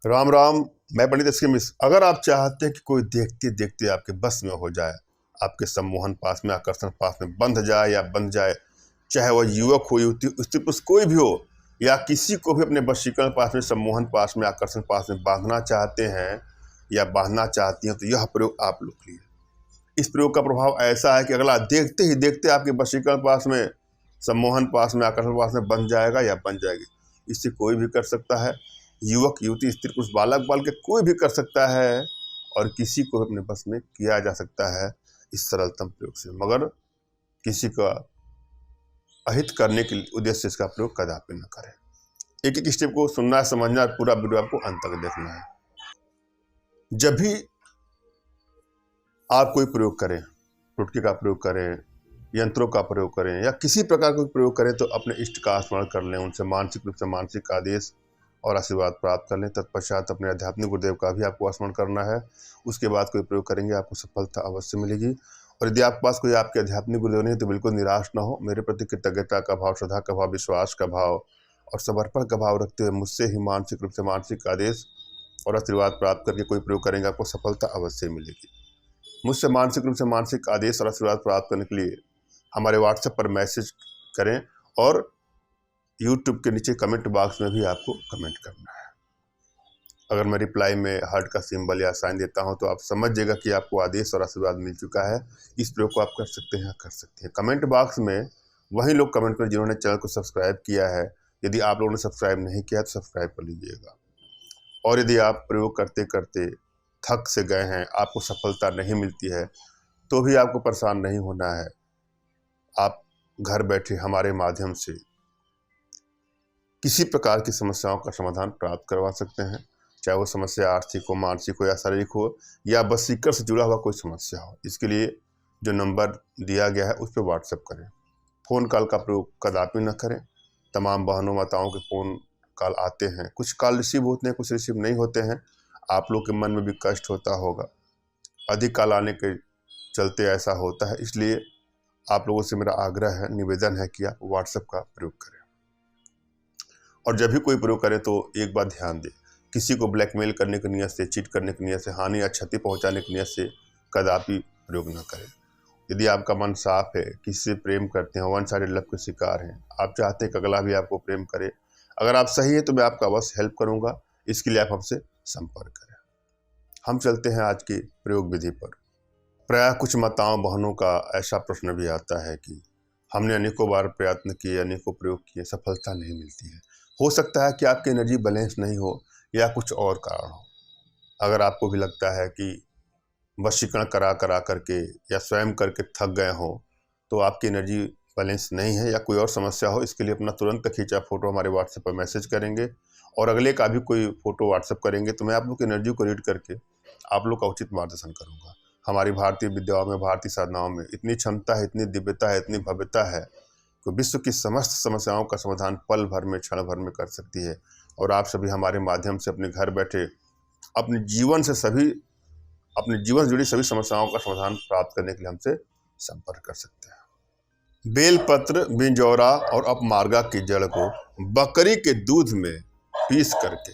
राम राम। मैं पंडित एस के मिश्र। अगर आप चाहते हैं कि कोई देखते देखते आपके बस में हो जाए, आपके सम्मोहन पास में, आकर्षण पास में बंध जाए या बन जाए, चाहे वह युवक हो, युवती, स्त्री पुरुष कोई भी हो, या किसी को भी अपने वशीकरण पास में, सम्मोहन पास में, आकर्षण पास में बांधना चाहते हैं या बांधना चाहती हैं, तो यह प्रयोग आप लोग लिए। इस प्रयोग का प्रभाव ऐसा है कि अगला देखते ही देखते आपके वशीकरण पास में, सम्मोहन पास में, आकर्षण पास में बन जाएगा या बन जाएगी। इससे कोई भी कर सकता है, युवक, युवती, स्त्री पुरुष, बालक, बालिका कोई भी कर सकता है, और किसी को अपने बस में किया जा सकता है इस सरलतम प्रयोग से। मगर किसी का अहित करने के उद्देश्य से इसका प्रयोग कदापि न करें। एक एक स्टेप को सुनना है, समझना है, पूरा वीडियो आपको अंत तक देखना है। जब भी आप कोई प्रयोग करें, टोटके का प्रयोग करें, यंत्रों का प्रयोग करें या किसी प्रकार का प्रयोग करें, तो अपने इष्ट का स्मरण कर लें, उनसे मानसिक रूप से मानसिक आदेश और आशीर्वाद प्राप्त कर लें। तत्पश्चात अपने आध्यात्मिक गुरुदेव का भी आपको स्मरण करना है। उसके बाद कोई प्रयोग करेंगे, आपको सफलता अवश्य मिलेगी। और यदि आपके पास कोई आपके आध्यात्मिक गुरुदेव नहीं, तो बिल्कुल निराश ना हो। मेरे प्रति कृतज्ञता का भाव, श्रद्धा का भाव, विश्वास का भाव और समर्पण का भाव रखते हुए मुझसे ही मानसिक रूप से मानसिक आदेश और आशीर्वाद प्राप्त करके कोई प्रयोग करेंगे, आपको सफलता अवश्य मिलेगी। मुझसे मानसिक रूप से मानसिक आदेश और आशीर्वाद प्राप्त करने के लिए हमारे व्हाट्सएप पर मैसेज करें, और यूट्यूब के नीचे कमेंट बॉक्स में भी आपको कमेंट करना है। अगर मैं रिप्लाई में हार्ट का सिंबल या साइन देता हूं, तो आप समझ जाएगा कि आपको आदेश और आशीर्वाद मिल चुका है। इस प्रयोग को आप कर सकते हैं, कर सकते हैं। कमेंट बॉक्स में वही लोग कमेंट करें जिन्होंने चैनल को सब्सक्राइब किया है। यदि आप लोगों ने सब्सक्राइब नहीं किया तो सब्सक्राइब कर लीजिएगा। और यदि आप प्रयोग करते करते थक से गए हैं, आपको सफलता नहीं मिलती है, तो भी आपको परेशान नहीं होना है। आप घर बैठे हमारे माध्यम से किसी प्रकार की समस्याओं का समाधान प्राप्त करवा सकते हैं, चाहे वो समस्या आर्थिक हो, मानसिक हो या शारीरिक हो, या वशीकरण से जुड़ा हुआ कोई समस्या हो। इसके लिए जो नंबर दिया गया है उस पर व्हाट्सएप करें। फ़ोन कॉल का प्रयोग कदापि न करें। तमाम बहनों माताओं के फ़ोन कॉल आते हैं, कुछ कॉल रिसीव होते हैं, कुछ रिसीव नहीं होते हैं। आप लोग के मन में भी कष्ट होता होगा, अधिक कॉल आने के चलते ऐसा होता है। इसलिए आप लोगों से मेरा आग्रह है, निवेदन है कि आप व्हाट्सएप का प्रयोग करें। और जब भी कोई प्रयोग करें तो एक बात ध्यान दें, किसी को ब्लैकमेल करने की नीयत से, चीट करने की नीयत से, हानि या क्षति पहुंचाने की नीयत से कदापि प्रयोग न करें। यदि आपका मन साफ है, किसी से प्रेम करते हैं, वन साइडेड लव के शिकार हैं, आप चाहते हैं कि अगला भी आपको प्रेम करे, अगर आप सही है तो मैं आपका अवश्य हेल्प करूंगा। इसके लिए आप हमसे संपर्क करें। हम चलते हैं आज की प्रयोग विधि पर। प्रायः कुछ माताओं बहनों का ऐसा प्रश्न भी आता है कि हमने अनेकों बार प्रयत्न किए, अनेकों प्रयोग किए, सफलता नहीं मिलती है। हो सकता है कि आपकी एनर्जी बैलेंस नहीं हो या कुछ और कारण हो। अगर आपको भी लगता है कि वशीकरण करा करा करके या स्वयं करके थक गए हो, तो आपकी एनर्जी बैलेंस नहीं है या कोई और समस्या हो, इसके लिए अपना तुरंत खींचा फोटो हमारे व्हाट्सएप पर मैसेज करेंगे, और अगले का भी कोई फोटो व्हाट्सएप करेंगे, तो मैं आप लोग की एनर्जी को रीड करके आप लोग का उचित मार्गदर्शन करूँगा। हमारी भारतीय विद्याओं में, भारतीय साधनाओं में इतनी क्षमता है, इतनी दिव्यता है, इतनी भव्यता है कि विश्व की समस्त समस्याओं का समाधान पल भर में, क्षण भर में कर सकती है। और आप सभी हमारे माध्यम से अपने घर बैठे अपने जीवन से जुड़ी सभी समस्याओं का समाधान प्राप्त करने के लिए हमसे संपर्क कर सकते हैं। बेलपत्र, बिंजौरा और अपमार्गा की जड़ को बकरी के दूध में पीस करके,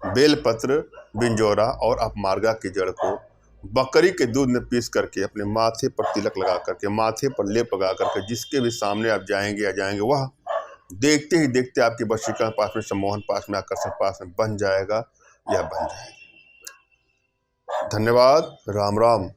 बेलपत्र, बिंजौरा और अपमार्गा की जड़ को बकरी के दूध में पीस करके अपने माथे पर तिलक लगा करके, माथे पर लेप लगा करके, जिसके भी सामने आप जाएंगे वह देखते ही देखते आपके वशीकरण पास में, सम्मोहन पास में, आकर्षण पास में बन जाएगा या बन जाएगी। धन्यवाद। राम राम।